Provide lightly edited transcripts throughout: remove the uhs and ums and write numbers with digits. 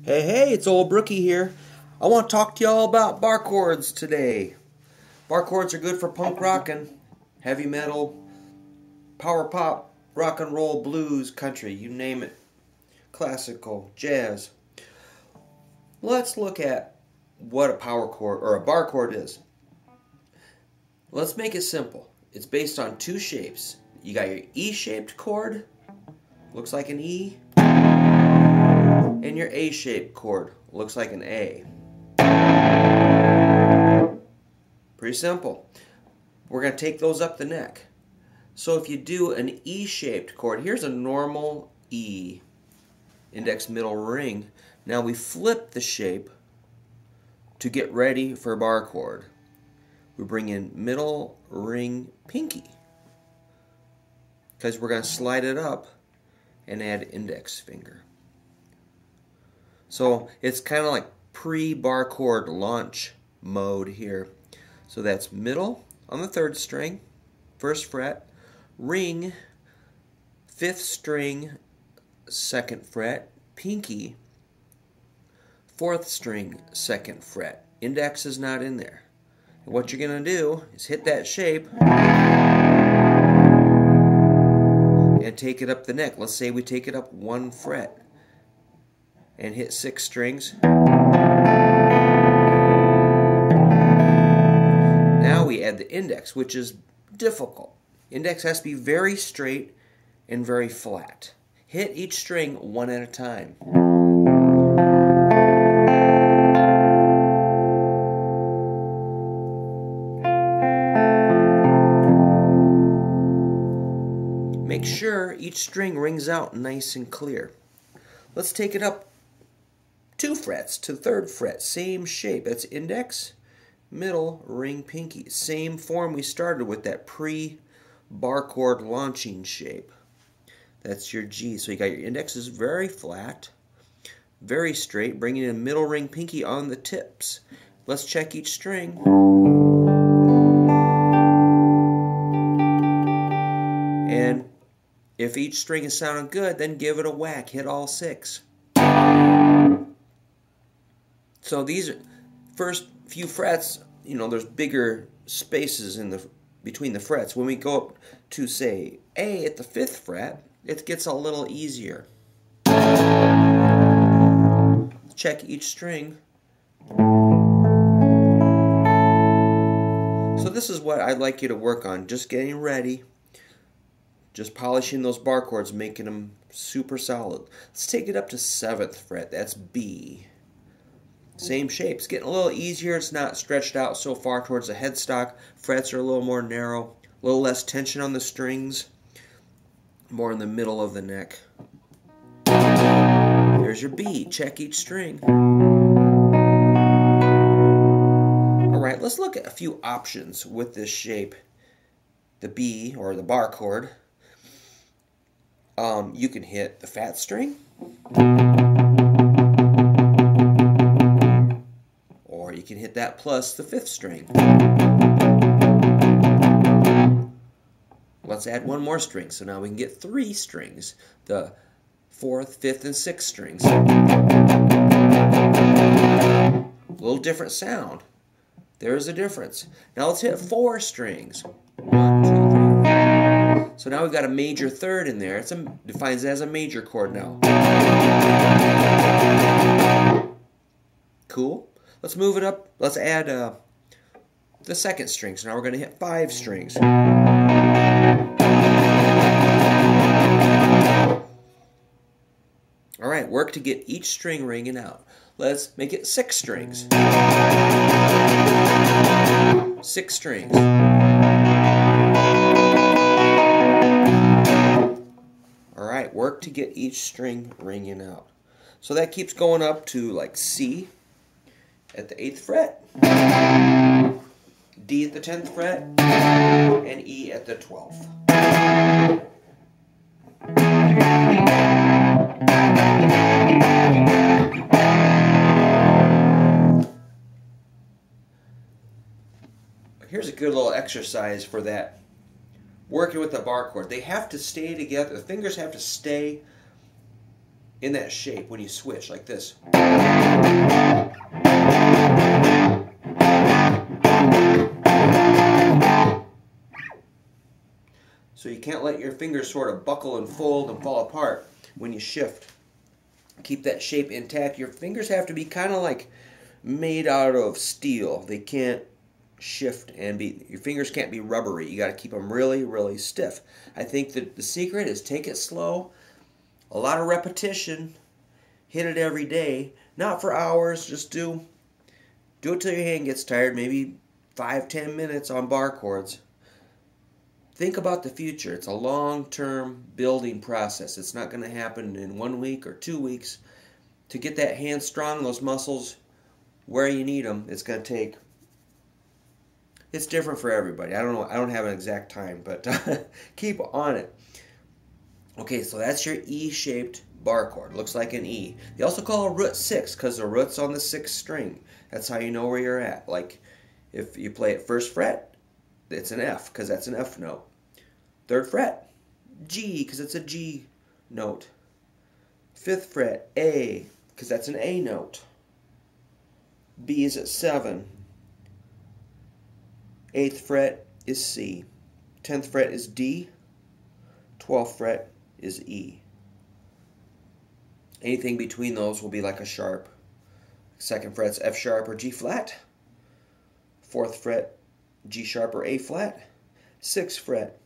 Hey, hey, it's old Brookie here. I want to talk to y'all about bar chords today. Bar chords are good for punk rockin', heavy metal, power pop, rock and roll, blues, country, you name it. Classical, jazz. Let's look at what a power chord or a bar chord is. Let's make it simple. It's based on two shapes. You got your E-shaped chord, looks like an E, and your A-shaped chord, looks like an A. Pretty simple. We're going to take those up the neck. So if you do an E-shaped chord, here's a normal E, index middle ring. Now we flip the shape to get ready for a bar chord. We bring in middle ring pinky, because we're going to slide it up and add index finger. So it's kind of like pre-bar chord launch mode here. So that's middle on the 3rd string, 1st fret, ring, 5th string, 2nd fret, pinky, 4th string, 2nd fret. Index is not in there. And what you're going to do is hit that shape and take it up the neck. Let's say we take it up 1 fret and hit 6 strings. Now we add the index, which is difficult. Index has to be very straight and very flat. Hit each string one at a time. Make sure each string rings out nice and clear. Let's take it up 2 frets to 3rd fret, same shape. That's index, middle, ring, pinky. Same form we started with, that pre-bar chord launching shape. That's your G. So you got your index is very flat, very straight, bringing in middle, ring, pinky on the tips. Let's check each string. And if each string is sounding good, then give it a whack. Hit all 6. So these first few frets, you know, there's bigger spaces in between the frets. When we go up to, say, A at the 5th fret, it gets a little easier. Check each string. So this is what I'd like you to work on, just getting ready. Just polishing those bar chords, making them super solid. Let's take it up to 7th fret. That's B. Same shape. It's getting a little easier. It's not stretched out so far towards the headstock. Frets are a little more narrow. A little less tension on the strings. More in the middle of the neck. There's your B. Check each string. Alright, let's look at a few options with this shape. The B, or the bar chord. You can hit the fat string, or you can hit that plus the 5th string. Let's add one more string, so now we can get 3 strings, the 4th, 5th, and 6th strings. A little different sound. There's a difference. Now let's hit 4 strings. 1, 2, 3. So now we've got a major 3rd in there. It defines it as a major chord now. Cool. Let's move it up. Let's add the 2nd string. So now we're going to hit 5 strings. Alright, work to get each string ringing out. Let's make it 6 strings. 6 strings. Alright, work to get each string ringing out. So that keeps going up to like C at the 8th fret, D at the 10th fret, and E at the 12th. Here's a good little exercise for that. Working with the bar chord. They have to stay together. The fingers have to stay in that shape when you switch, like this. So you can't let your fingers sort of buckle and fold and fall apart when you shift. Keep that shape intact. Your fingers have to be kind of like made out of steel. They can't shift and be, your fingers can't be rubbery. You got to keep them really, really stiff. I think that the secret is take it slow, a lot of repetition, hit it every day, not for hours, just do it till your hand gets tired, maybe 5-10 minutes on bar chords. Think about the future. It's a long-term building process. It's not going to happen in 1 week or 2 weeks. To get that hand strong, those muscles where you need them, it's going to take. It's different for everybody. I don't know. I don't have an exact time, but keep on it. Okay, so that's your E-shaped bar chord. Looks like an E. They also call it root 6 because the root's on the 6th string. That's how you know where you're at. Like if you play it 1st fret, it's an F because that's an F note. 3rd fret, G because it's a G note. 5th fret, A because that's an A note. B is at 7. 8th fret is C. 10th fret is D. 12th fret is E. Anything between those will be like a sharp. 2nd fret's F sharp or G flat. 4th fret, G sharp or A flat. 6th fret,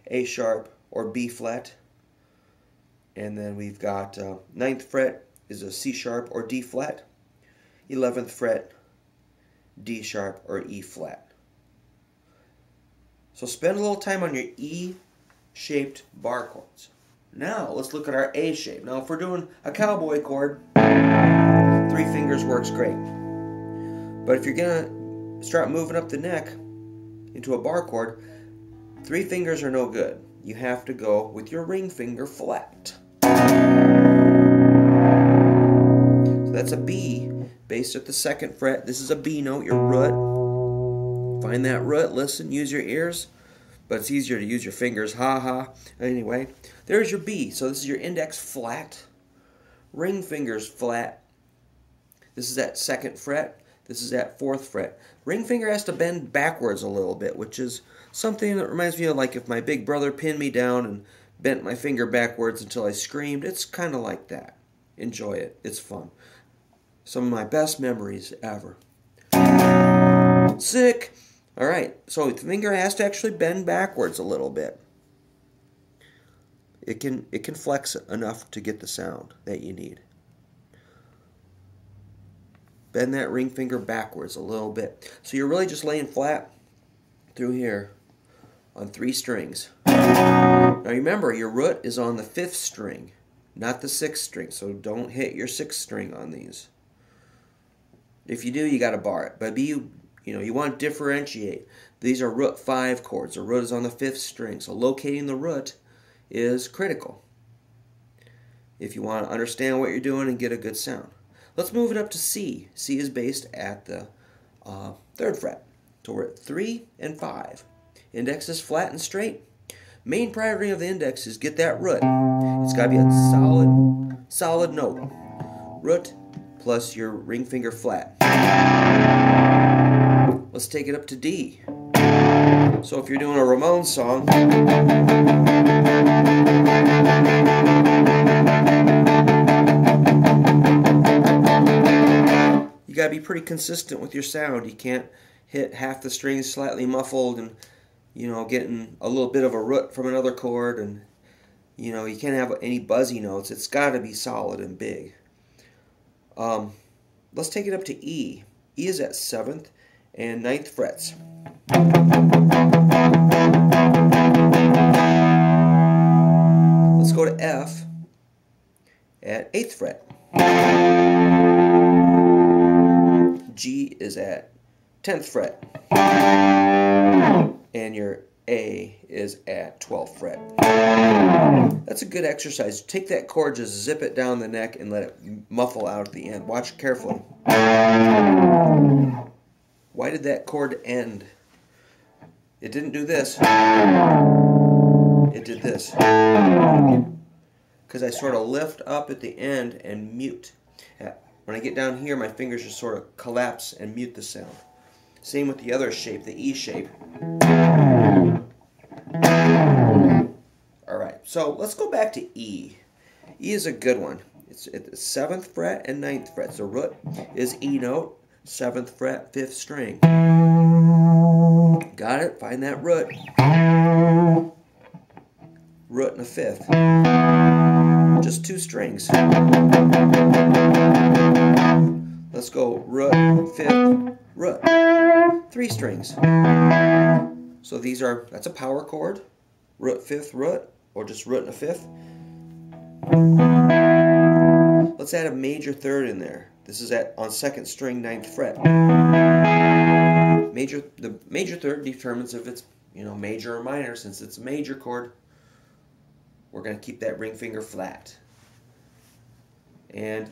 A sharp or B flat. And then we've got 9th fret is a C sharp or D flat. 11th fret, D sharp or E flat. So spend a little time on your E-shaped bar chords. Now let's look at our A shape. Now if we're doing a cowboy chord, 3 fingers works great. But if you're going to start moving up the neck into a bar chord, 3 fingers are no good. You have to go with your ring finger flat. So that's a B based at the 2nd fret. This is a B note, your root. Find that root, listen, use your ears, but it's easier to use your fingers, ha. Anyway, there's your B. So this is your index flat, ring fingers flat. This is at 2nd fret. This is at 4th fret. Ring finger has to bend backwards a little bit, which is something that reminds me of like if my big brother pinned me down and bent my finger backwards until I screamed. It's kind of like that. Enjoy it. It's fun. Some of my best memories ever. Sick. All right, so the finger has to actually bend backwards a little bit. It can flex enough to get the sound that you need. Bend that ring finger backwards a little bit. So you're really just laying flat through here on 3 strings. Now remember, your root is on the 5th string, not the 6th string, so don't hit your 6th string on these. If you do, you got to bar it. But you want to differentiate. These are root 5 chords. The root is on the 5th string, so locating the root is critical if you want to understand what you're doing and get a good sound. Let's move it up to C. C is based at the 3rd fret. So we're at 3 and 5. Index is flat and straight. Main priority of the index is get that root. It's got to be a solid note. Root plus your ring finger flat. Let's take it up to D. So if you're doing a Ramones song, you gotta be pretty consistent with your sound. You can't hit half the strings slightly muffled and getting a little bit of a root from another chord, and you can't have any buzzy notes. It's gotta be solid and big. Let's take it up to E. E is at 7th and 9th frets. Let's go to F at 8th fret. G is at 10th fret. And your A is at 12th fret. That's a good exercise. Take that chord, just zip it down the neck and let it muffle out at the end. Watch carefully. Why did that chord end? It didn't do this. It did this. because I sort of lift up at the end and mute. When I get down here, my fingers just sort of collapse and mute the sound. Same with the other shape, the E shape. Alright, so let's go back to E. E is a good one. It's at the 7th fret and 9th fret. So root is E note, 7th fret, 5th string. Got it? Find that root. Root and a 5th. Just 2 strings. Let's go root, 5th, root. 3 strings. So that's a power chord. Root, 5th, root, or just root and a 5th. Let's add a major 3rd in there. This is on 2nd string, 9th fret. The major 3rd determines if it's major or minor. Since it's a major chord, we're going to keep that ring finger flat. And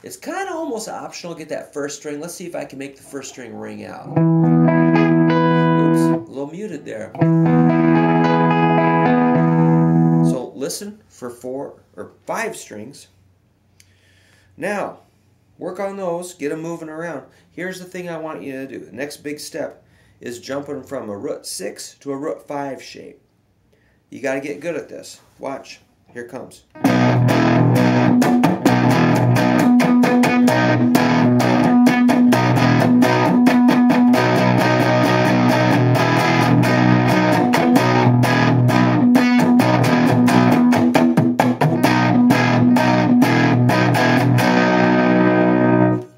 it's kind of almost optional to get that 1st string. Let's see if I can make the 1st string ring out. Oops, a little muted there. So listen for 4 or 5 strings. Now, work on those, get them moving around. Here's the thing I want you to do. The next big step is jumping from a root 6 to a root 5 shape. You got to get good at this. Watch. Here it comes.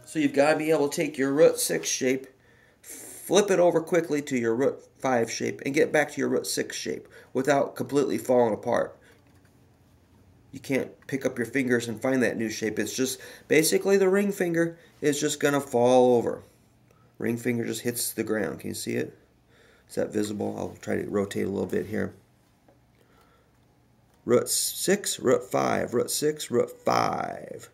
So you've got to be able to take your root 6 shape, flip it over quickly to your root 5 shape, and get back to your root 6 shape without completely falling apart. You can't pick up your fingers and find that new shape. It's just basically the ring finger is just going to fall over. Ring finger just hits the ground. Can you see it? Is that visible? I'll try to rotate a little bit here. Root 6, root 5, root 6, root 5.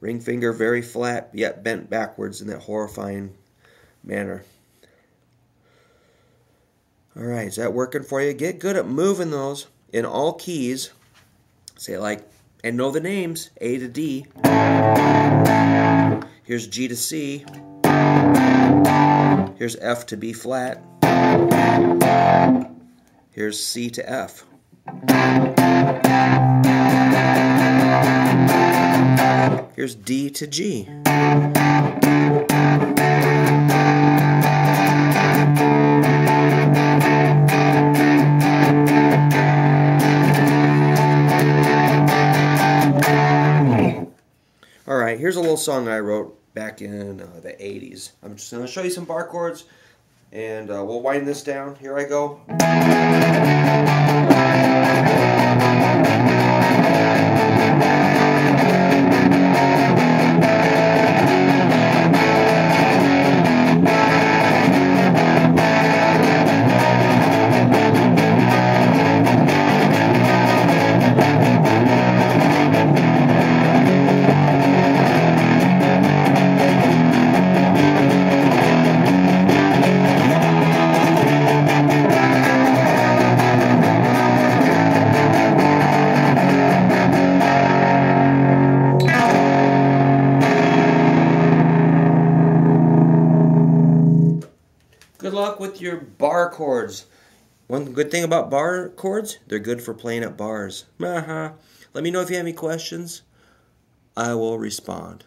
Ring finger very flat, yet bent backwards in that horrifying manner. Alright, is that working for you? Get good at moving those in all keys. Say and know the names. A to D. Here's G to C. Here's F to B flat. Here's C to F. Here's D to G. Alright, here's a little song I wrote back in the 80s. I'm just going to show you some bar chords, and we'll wind this down. Here I go. Good luck with your bar chords. One good thing about bar chords, they're good for playing at bars. Let me know if you have any questions. I will respond.